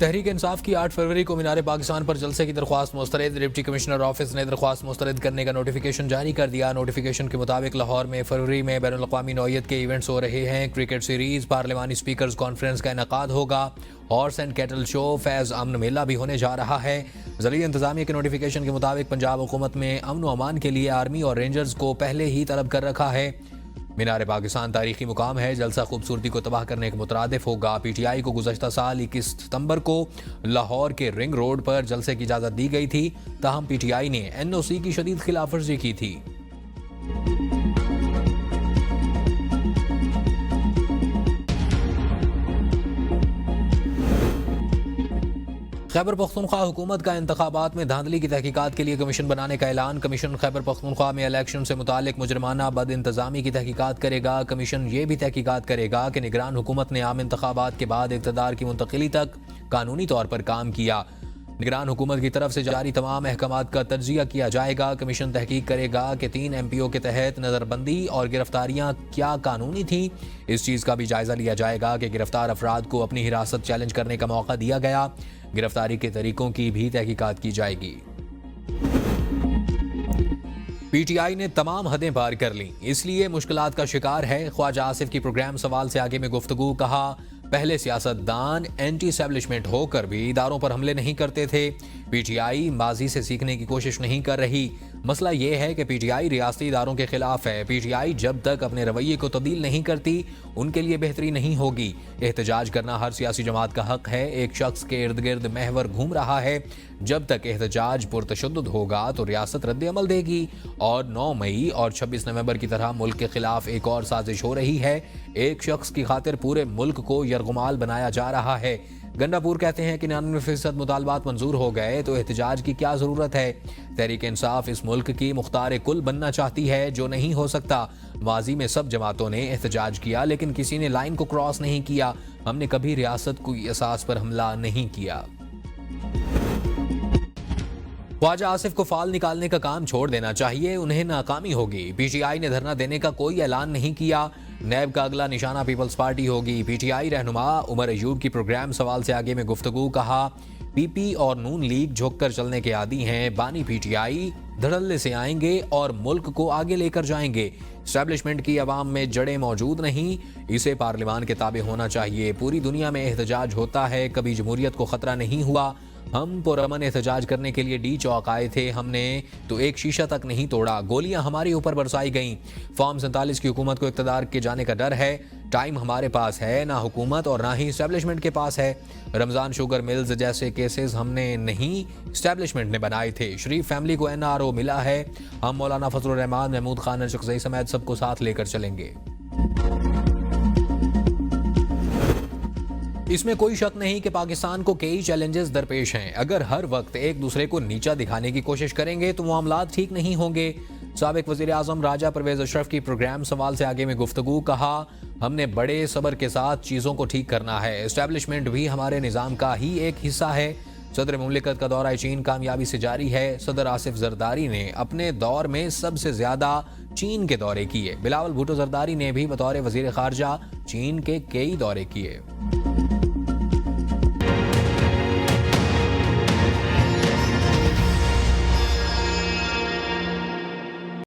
तहरीक इंसाफ की 8 फरवरी को मीनार पाकिस्तान पर जलसे की दरख्वास्त मुस्तरद। डिप्टी कमिश्नर ऑफिस ने दरख्वास्त मुस्तरद करने का नोटिफिकेशन जारी कर दिया। नोटिफिकेशन के मुताबिक लाहौर में फरवरी में बैनुल अक़वामी नौइयत के इवेंट्स हो रहे हैं। क्रिकेट सीरीज, पार्लिमानी स्पीकर्स कॉन्फ्रेंस का इनकाद होगा। हॉर्स एंड कैटल शो, फैज़ अमन मेला भी होने जा रहा है। ज़रिए इंतज़ामिया के नोटिफिकेशन के मुताबिक पंजाब हुकूमत में अमन व अमान के लिए आर्मी और रेंजर्स को पहले ही तलब कर रखा है। मीनार पाकिस्तान तारीखी मुकाम है। जलसा खूबसूरती को तबाह करने के मुतरादिफ होगा। PTI को गुज़श्ता साल 21 सितंबर को लाहौर के रिंग रोड पर जलसे की इजाज़त दी गई थी, ताहम PTI ने NOC की शदीद खिलाफ वर्जी की थी। खैबर पख्तूनख्वा हुकूमत का इंतखाबात में धांधली की तहकीकात के लिए कमीशन बनाने का ऐलान। कमीशन खैबर पख्तूनख्वा में इलेक्शन से मुतालिक मुजरमाना बद इंतजामी की तहकीकात करेगा। कमीशन ये भी तहकीकात करेगा कि निगरान हुकूमत ने आम इंतखाबात के बाद इक़्तिदार की मुंतकिली तक कानूनी तौर पर काम किया। निगरान हुकूमत की तरफ से जारी तमाम अहकामात का तज्जिया किया जाएगा। कमीशन तहकीक करेगा कि 3 MPO के तहत नज़रबंदी और गिरफ्तारियां क्या कानूनी थी। इस चीज़ का भी जायजा लिया जाएगा कि गिरफ्तार अफराद को अपनी हिरासत चैलेंज करने का मौका दिया गया। गिरफ्तारी के तरीकों की भी तहकीकात की जाएगी। PTI ने तमाम हदें पार कर लीं, इसलिए मुश्किलात का शिकार है। ख्वाजा आसिफ की प्रोग्राम सवाल से आगे में गुफ्तगू। कहा, पहले सियासतदान एंटी एस्टैब्लिशमेंट होकर भी इदारों पर हमले नहीं करते थे। PTI माजी से सीखने की कोशिश नहीं कर रही। मसला यह है कि PTI रियासती इदारों के खिलाफ है। PTI जब तक अपने रवैये को तब्दील नहीं करती, उनके लिए बेहतरी नहीं होगी। एहतजाज करना हर सियासी जमात का हक है। एक शख्स के इर्द गिर्द महवर घूम रहा है। जब तक एहतजाज पुरतशद्दुद होगा तो रियासत रद्द अमल देगी। और 9 मई और 26 नवंबर की तरह मुल्क के खिलाफ एक और साजिश हो रही है। एक शख्स की खातिर पूरे मुल्क को यरगुमाल बनाया जा रहा है। गंडापुर कहते हैं कि 99% मुतालबात मंजूर हो गए तो एहतजाज की क्या जरूरत है। तहरीक इंसाफ इस मुल्क की मुख्तार कुल बनना चाहती है, जो नहीं हो सकता। माजी में सब जमातों ने एहतजाज किया, लेकिन किसी ने लाइन को क्रॉस नहीं किया। हमने कभी रियासत की असास पर हमला नहीं किया। ख्वाजा आसिफ को फाल निकालने का काम छोड़ देना चाहिए, उन्हें नाकामी होगी। PTI ने धरना देने का कोई ऐलान नहीं किया। नैब का अगला निशाना पीपल्स पार्टी होगी। PTI रहनुमा उमर अयूब की प्रोग्राम सवाल से आगे में गुफ्तगू। कहा, PP और नून लीग झुक कर चलने के आदी हैं। बानी PTI धड़ल्ले से आएंगे और मुल्क को आगे लेकर जाएंगे। एस्टैब्लिशमेंट की अवाम में जड़ें मौजूद नहीं, इसे पार्लिमान के ताबे होना चाहिए। पूरी दुनिया में एहतजाज होता है, कभी जमहूरियत को खतरा नहीं हुआ। हम पुरअमन एहतजाज करने के लिए डी चौक आए थे, हमने तो एक शीशा तक नहीं तोड़ा। गोलियां हमारे ऊपर बरसाई गईं। फॉर्म 47 की हुकूमत को इक़्तिदार के जाने का डर है। टाइम हमारे पास है, ना हुकूमत और ना ही एस्टैब्लिशमेंट के पास है। रमज़ान शुगर मिल्स जैसे केसेस हमने नहीं, एस्टैब्लिशमेंट ने बनाए थे। शरीफ फैमिली को NRO मिला है। हम मौलाना फजलुर रहमान, महमूद खान अशरकज़ई समेत सबको साथ लेकर चलेंगे। इसमें कोई शक नहीं कि पाकिस्तान को कई चैलेंजेस दरपेश हैं। अगर हर वक्त एक दूसरे को नीचा दिखाने की कोशिश करेंगे तो मामलात ठीक नहीं होंगे। साबिक वज़ीर आज़म राजा परवेज़ अशरफ की प्रोग्राम सवाल से आगे में गुफ्तगू। कहा, हमने बड़े सब्र के साथ चीज़ों को ठीक करना है। एस्टैब्लिशमेंट भी हमारे निज़ाम का ही एक हिस्सा है। सदर मुमलिकत का दौरा चीन कामयाबी से जारी है। सदर आसिफ जरदारी ने अपने दौर में सबसे ज्यादा चीन के दौरे किए। बिलावल भुट्टो जरदारी ने भी बतौर वज़ीर ख़ारजा चीन के कई दौरे किए।